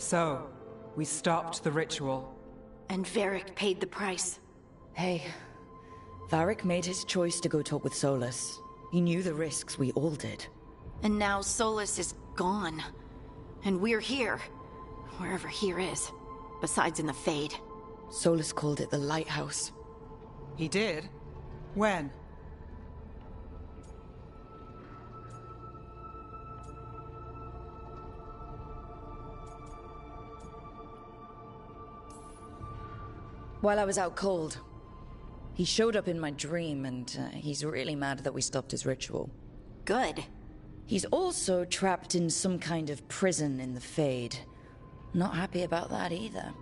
So, we stopped the ritual. And Varric paid the price. Hey, Varric made his choice to go talk with Solas. He knew the risks, we all did. And now Solas is gone. And we're here. Wherever here is. Besides in the Fade. Solas called it the Lighthouse. He did? When? While I was out cold. He showed up in my dream, and he's really mad that we stopped his ritual. Good. He's also trapped in some kind of prison in the Fade. Not happy about that either.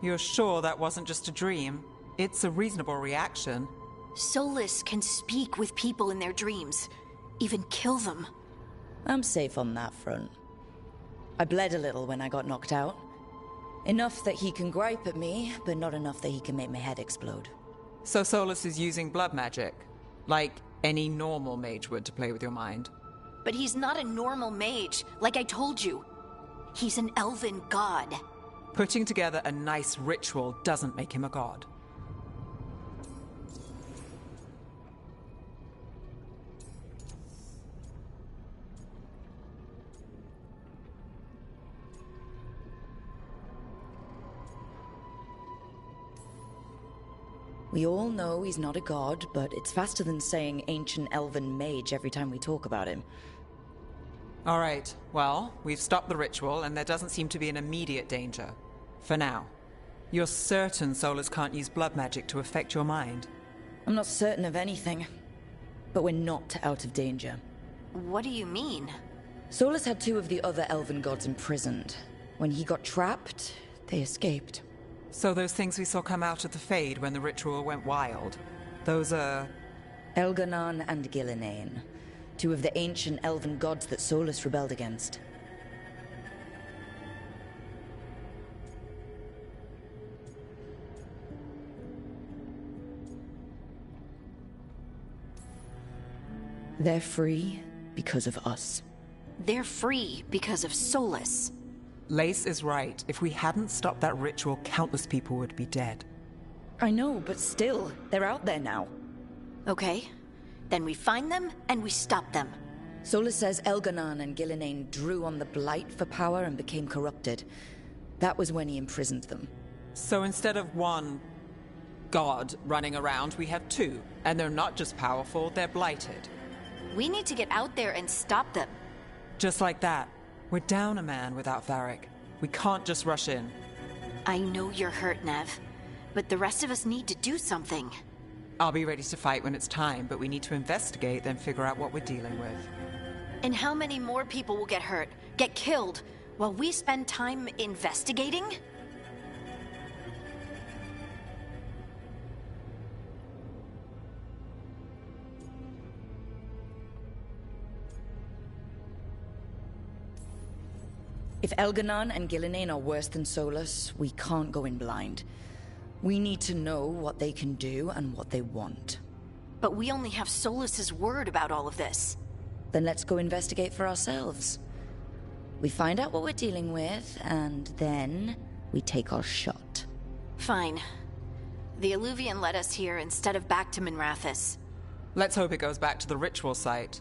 You're sure that wasn't just a dream? It's a reasonable reaction. Solas can speak with people in their dreams. Even kill them. I'm safe on that front. I bled a little when I got knocked out. Enough that he can gripe at me, but not enough that he can make my head explode. So Solas is using blood magic? Like any normal mage would to play with your mind? But he's not a normal mage, like I told you. He's an elven god. Putting together a nice ritual doesn't make him a god. We all know he's not a god, but it's faster than saying ancient elven mage every time we talk about him. All right, well, we've stopped the ritual and there doesn't seem to be an immediate danger. For now. You're certain Solas can't use blood magic to affect your mind? I'm not certain of anything, but we're not out of danger. What do you mean? Solas had two of the other elven gods imprisoned. When he got trapped, they escaped. So those things we saw come out of the Fade when the ritual went wild, those are... Elganon and Gillinane, two of the ancient elven gods that Solas rebelled against. They're free because of us. They're free because of Solas. Lace is right. If we hadn't stopped that ritual, countless people would be dead. I know, but still, they're out there now. Okay. Then we find them, and we stop them. Solas says Elganon and Gillinane drew on the Blight for power and became corrupted. That was when he imprisoned them. So instead of one god running around, we have two. And they're not just powerful, they're blighted. We need to get out there and stop them. Just like that. We're down a man without Varric. We can't just rush in. I know you're hurt, Nev. But the rest of us need to do something. I'll be ready to fight when it's time, but we need to investigate, then figure out what we're dealing with. And how many more people will get hurt, get killed, while we spend time investigating? If Elganon and Gillinane are worse than Solas, we can't go in blind. We need to know what they can do and what they want. But we only have Solas's word about all of this. Then let's go investigate for ourselves. We find out what we're dealing with, and then we take our shot. Fine. The Illuvian led us here instead of back to Minrathous. Let's hope it goes back to the ritual site.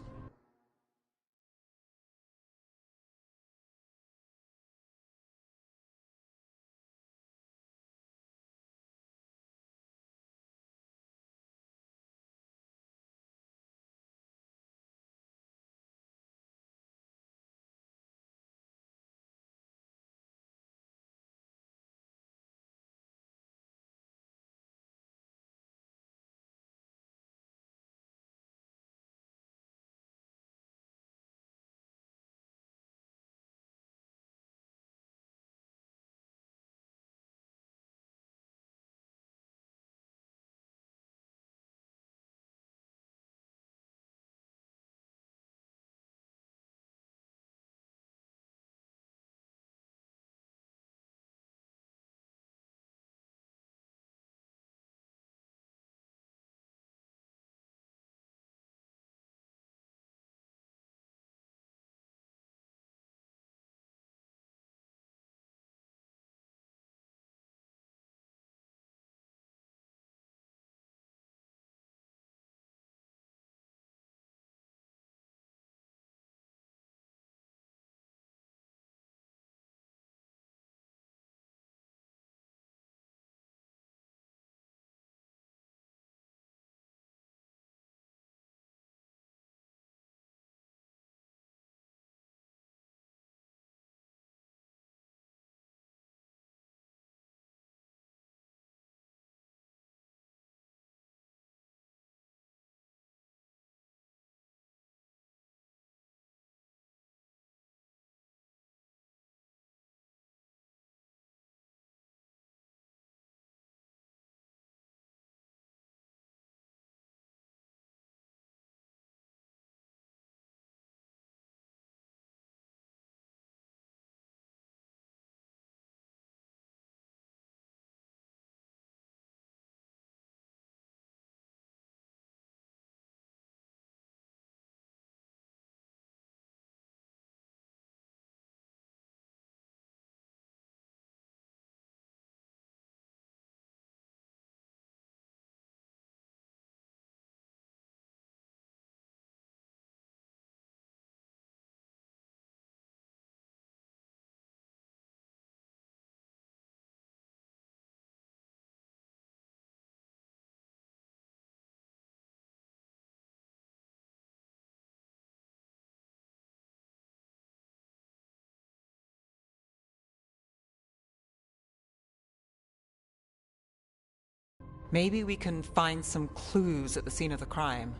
Maybe we can find some clues at the scene of the crime.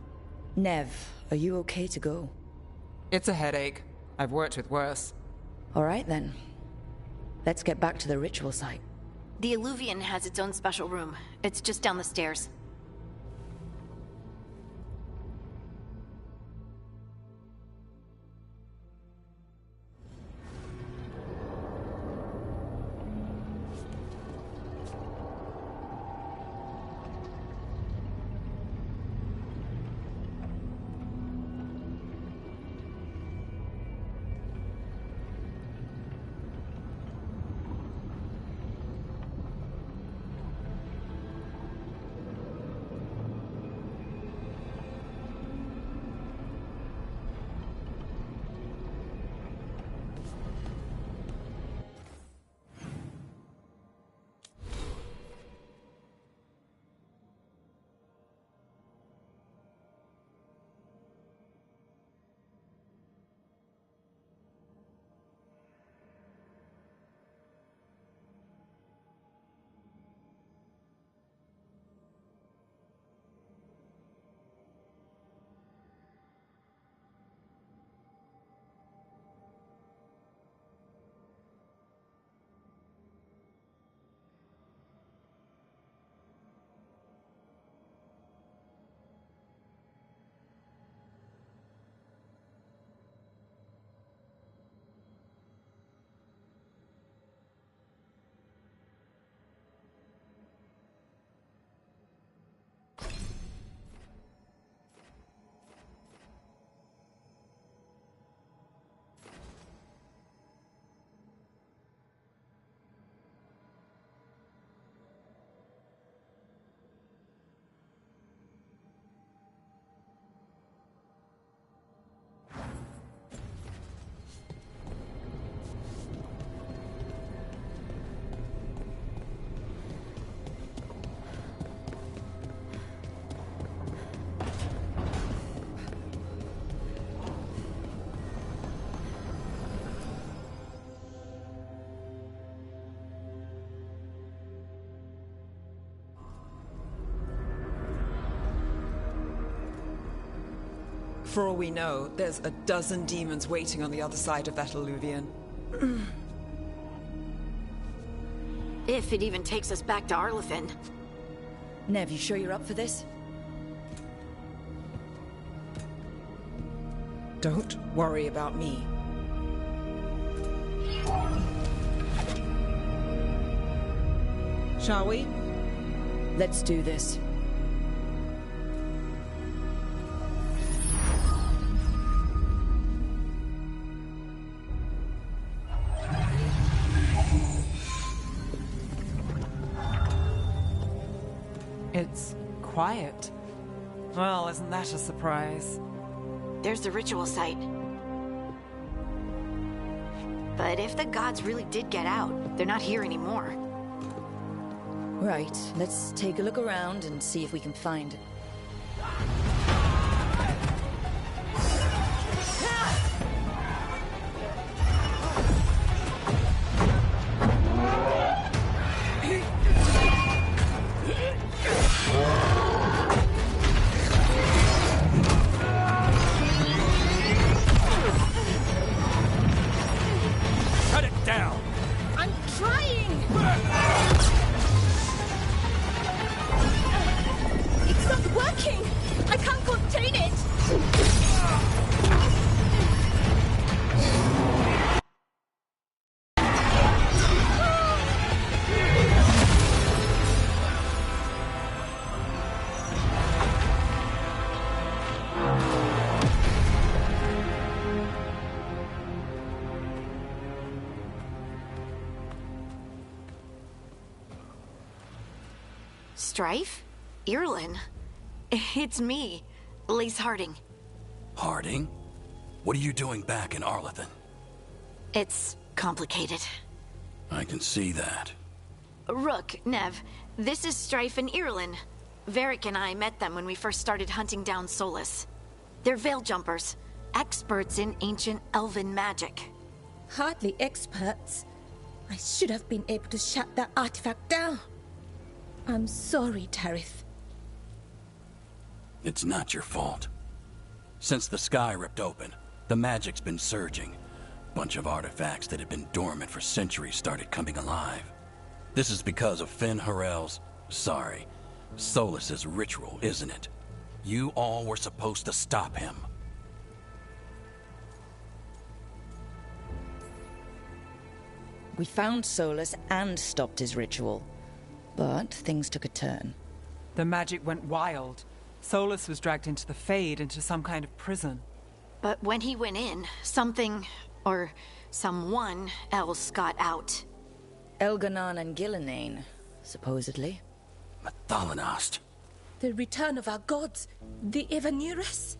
Nev, are you okay to go? It's a headache. I've worked with worse. All right then. Let's get back to the ritual site. The Illuvian has its own special room. It's just down the stairs. For all we know, there's a dozen demons waiting on the other side of that Illuvian. If it even takes us back to Arlathan. Nev, you sure you're up for this? Don't worry about me. Shall we? Let's do this. It's quiet. Well, isn't that a surprise? There's the ritual site. But if the gods really did get out, they're not here anymore. Right, let's take a look around and see if we can find it. Strife? Irulan? It's me, Lace Harding. Harding? What are you doing back in Arlathan? It's complicated. I can see that. Rook, Nev, this is Strife and Irulan. Varric and I met them when we first started hunting down Solas. They're Veil Jumpers, experts in ancient elven magic. Hardly experts. I should have been able to shut that artifact down. I'm sorry, Tarith. It's not your fault. Since the sky ripped open, the magic's been surging. Bunch of artifacts that had been dormant for centuries started coming alive. This is because of Fen'Harel's... Solas's ritual, isn't it? You all were supposed to stop him. We found Solas and stopped his ritual. But things took a turn. The magic went wild. Solas was dragged into the Fade, into some kind of prison. But when he went in, something, or someone else got out. Elganon and Gillenane, supposedly. Mathalanost. The return of our gods, the Evanurus?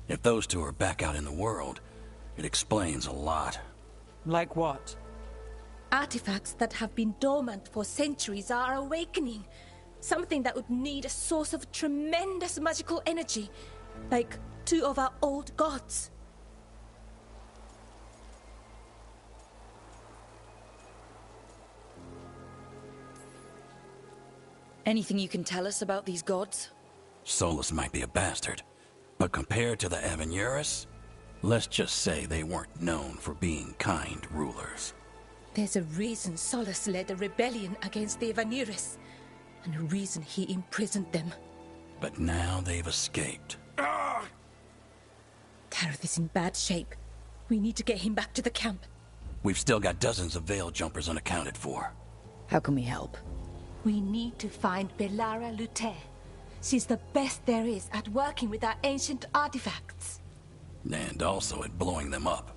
If those two are back out in the world, it explains a lot. Like what? Artifacts that have been dormant for centuries are awakening. Something that would need a source of tremendous magical energy, like two of our old gods. Anything you can tell us about these gods? Solas might be a bastard, but compared to the Evanurus, let's just say they weren't known for being kind rulers. There's a reason Solas led a rebellion against the Evanurus, and a reason he imprisoned them. But now they've escaped. Tarith is in bad shape. We need to get him back to the camp. We've still got dozens of Veil Jumpers unaccounted for. How can we help? We need to find Belara Luthe. She's the best there is at working with our ancient artifacts. And also at blowing them up.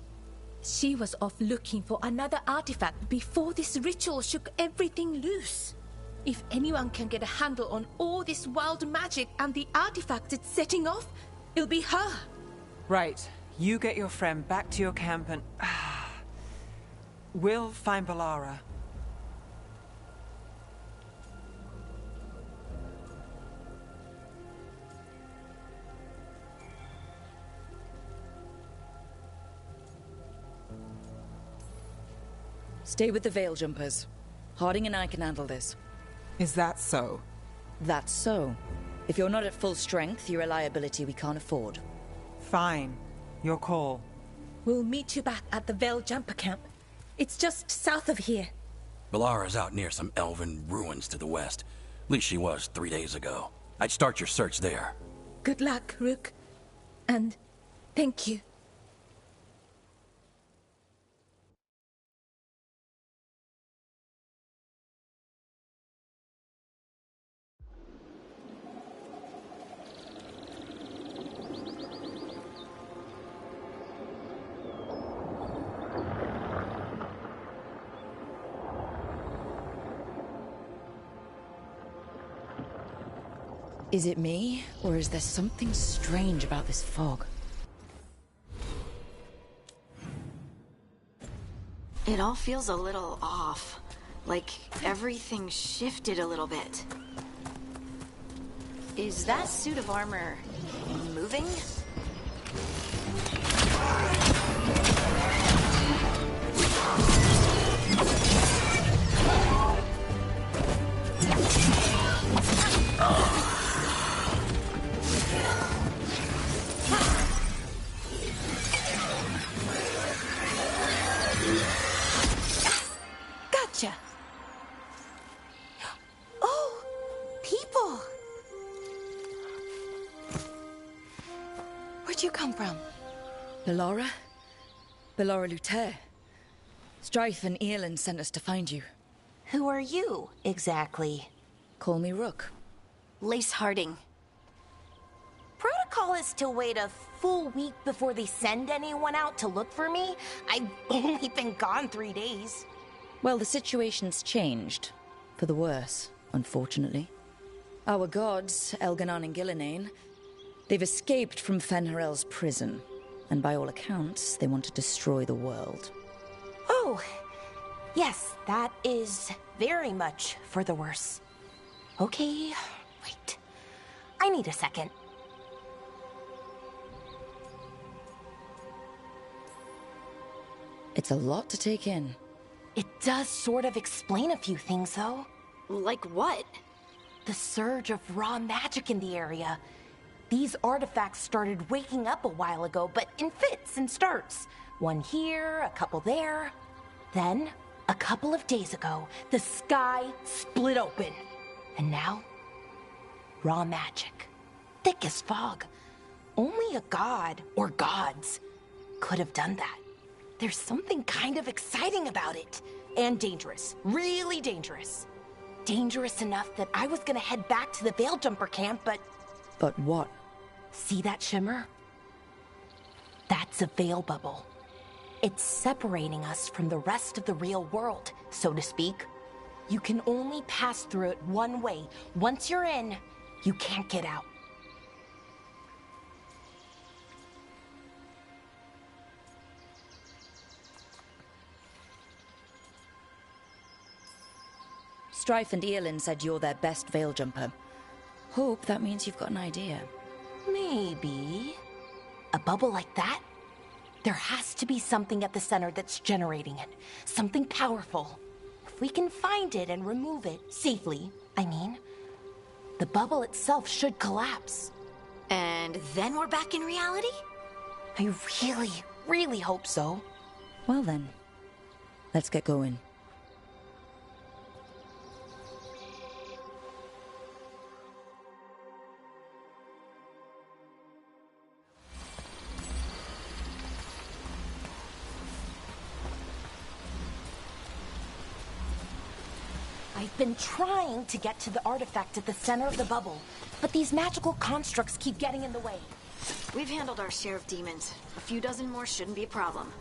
She was off looking for another artifact before this ritual shook everything loose. If anyone can get a handle on all this wild magic and the artifacts it's setting off, it'll be her. Right. You get your friend back to your camp and... we'll find Belara. Stay with the Veil Jumpers. Harding and I can handle this. Is that so? That's so. If you're not at full strength, you're a liability we can't afford. Fine. Your call. We'll meet you back at the Veil Jumper camp. It's just south of here. Belara's out near some elven ruins to the west. At least she was 3 days ago. I'd start your search there. Good luck, Rook. And thank you. Is it me, or is there something strange about this fog? It all feels a little off. Like everything shifted a little bit. Is that suit of armor moving? Gotcha. Oh, people. Where'd you come from? Belara? Belara Luthe. Strife and Earlin sent us to find you. Who are you, exactly? Call me Rook. Lace Harding. Protocol is to wait a full week before they send anyone out to look for me. I've only been gone 3 days. Well, the situation's changed. For the worse, unfortunately. Our gods, Elganon and Gillenane, they've escaped from Fen'Harel's prison. And by all accounts, they want to destroy the world. Oh, yes, that is very much for the worse. Okay, wait. I need a second. It's a lot to take in. It does sort of explain a few things, though. Like what? the surge of raw magic in the area. These artifacts started waking up a while ago, but in fits and starts. One here, a couple there. Then, a couple of days ago, the sky split open. And now, raw magic. Thick as fog. Only a god, or gods, could have done that. There's something kind of exciting about it. And dangerous. Really dangerous. Dangerous enough that I was gonna head back to the Veil Jumper camp, but... But what? See that shimmer? That's a veil bubble. It's separating us from the rest of the real world, so to speak. You can only pass through it one way. Once you're in, you can't get out. Strife and Earlin said you're their best veil jumper. Hope that means you've got an idea. Maybe. A bubble like that? There has to be something at the center that's generating it. Something powerful. If we can find it and remove it, safely, I mean, the bubble itself should collapse. And then we're back in reality? I really, really hope so. Well then, let's get going. I've been trying to get to the artifact at the center of the bubble, but these magical constructs keep getting in the way. We've handled our share of demons. A few dozen more shouldn't be a problem.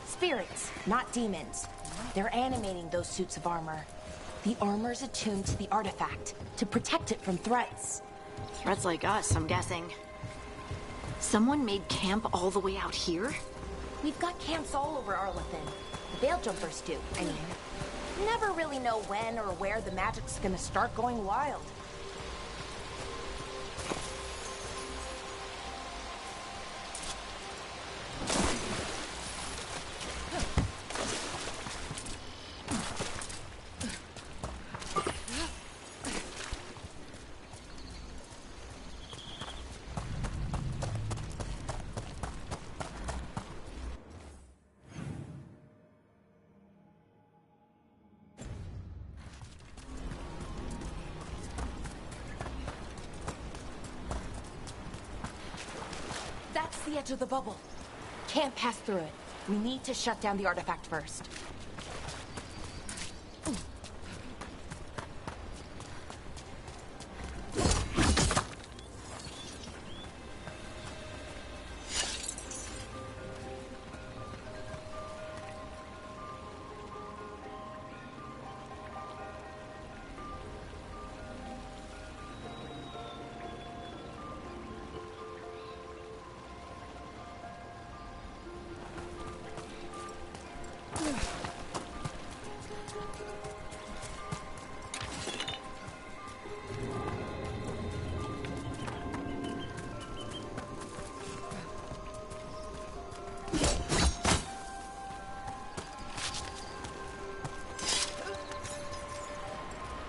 Spirits, not demons. They're animating those suits of armor. The armor's attuned to the artifact to protect it from threats. Threats like us, I'm guessing. Someone made camp all the way out here? We've got camps all over Arlathan. The Veil Jumpers do, I mean. Never really know when or where the magic's gonna start going wild. That's the edge of the bubble. Can't pass through it. We need to shut down the artifact first.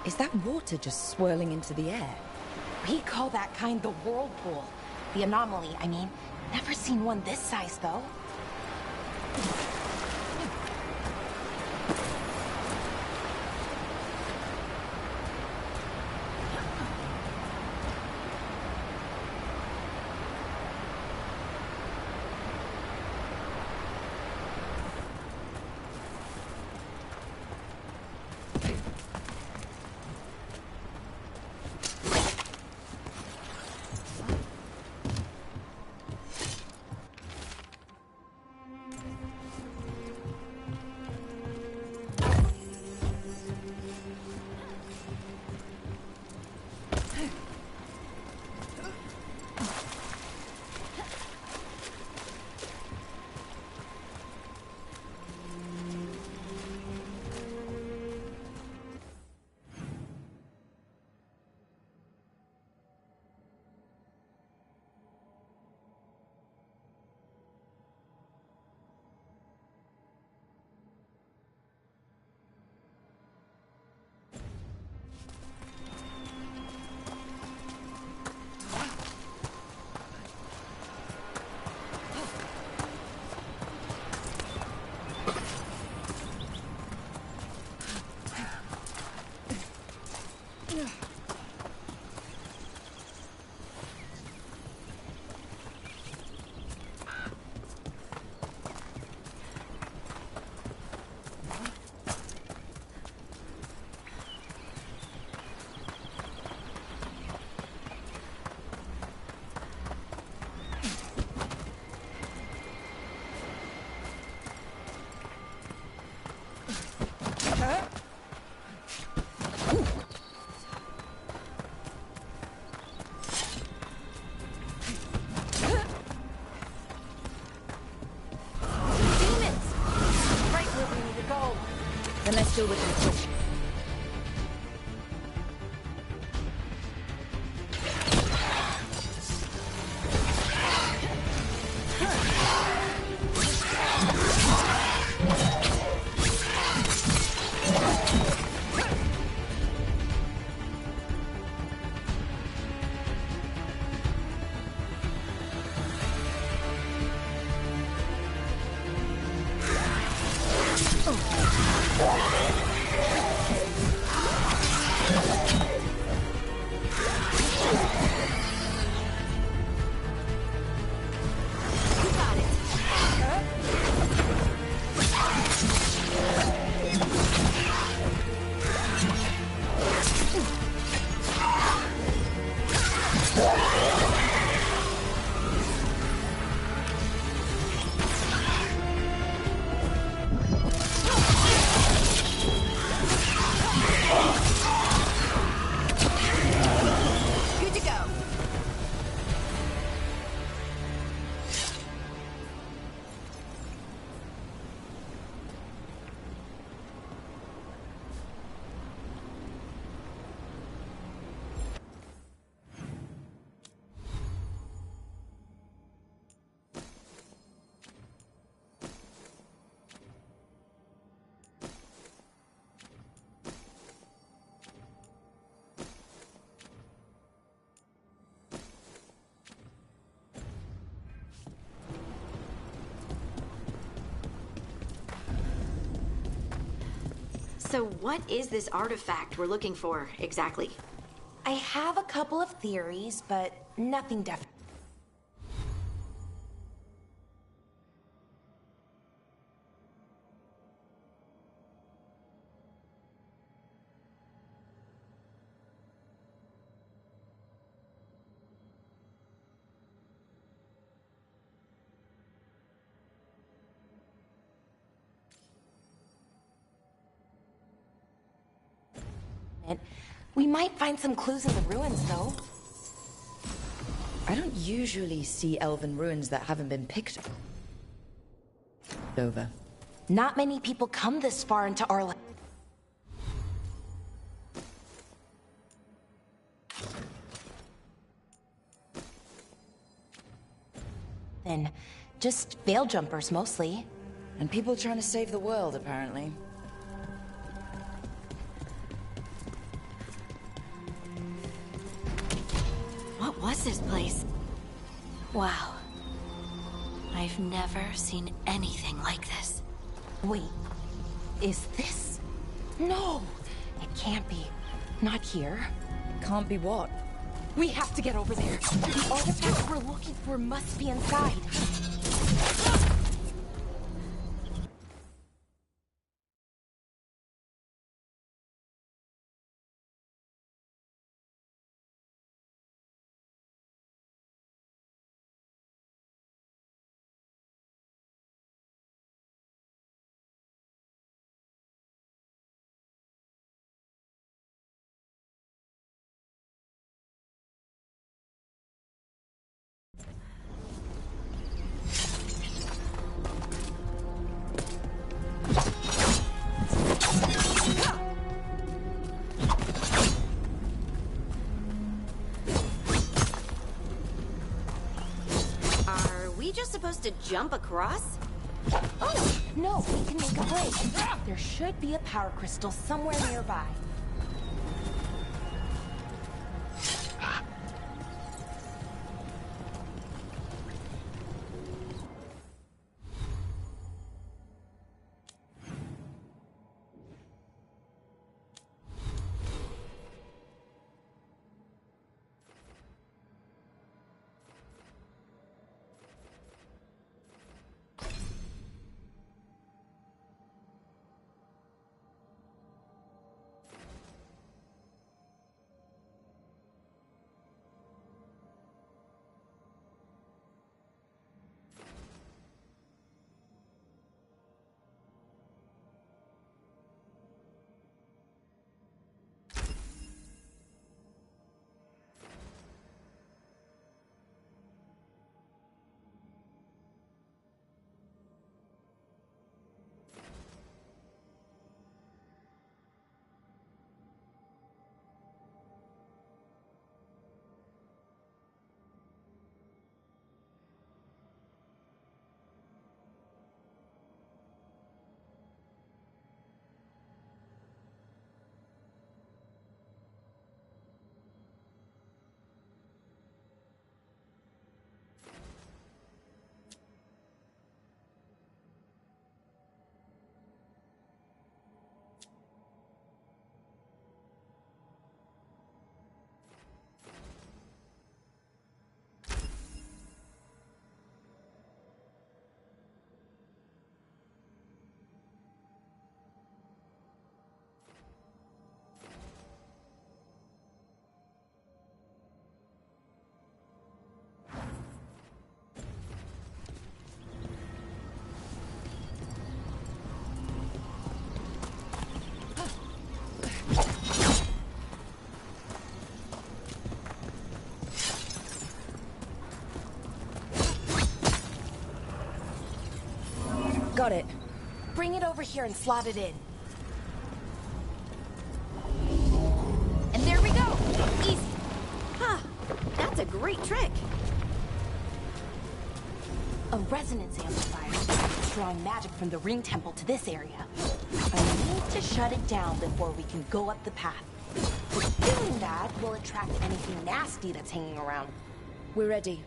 Is that water just swirling into the air? We call that kind the whirlpool. The anomaly, I mean. Never seen one this size, though. Then let's deal with them quick. So what is this artifact we're looking for, exactly? I have a couple of theories, but nothing definite. We might find some clues in the ruins, though. I don't usually see elven ruins that haven't been picked over. Not many people come this far into our land. Then, just veil jumpers mostly. And people trying to save the world, apparently. What was this place? Wow. I've never seen anything like this. Wait, is this? No, it can't be. Not here. Can't be what? We have to get over there. The artifact we're looking for must be inside. To jump across? Oh, no, we can make a break. There should be a power crystal somewhere nearby. Got it. Bring it over here and slot it in. And there we go! Easy! Huh. That's a great trick. A resonance amplifier, drawing magic from the ring temple to this area. I need to shut it down before we can go up the path. Doing that will attract anything nasty that's hanging around. We're ready.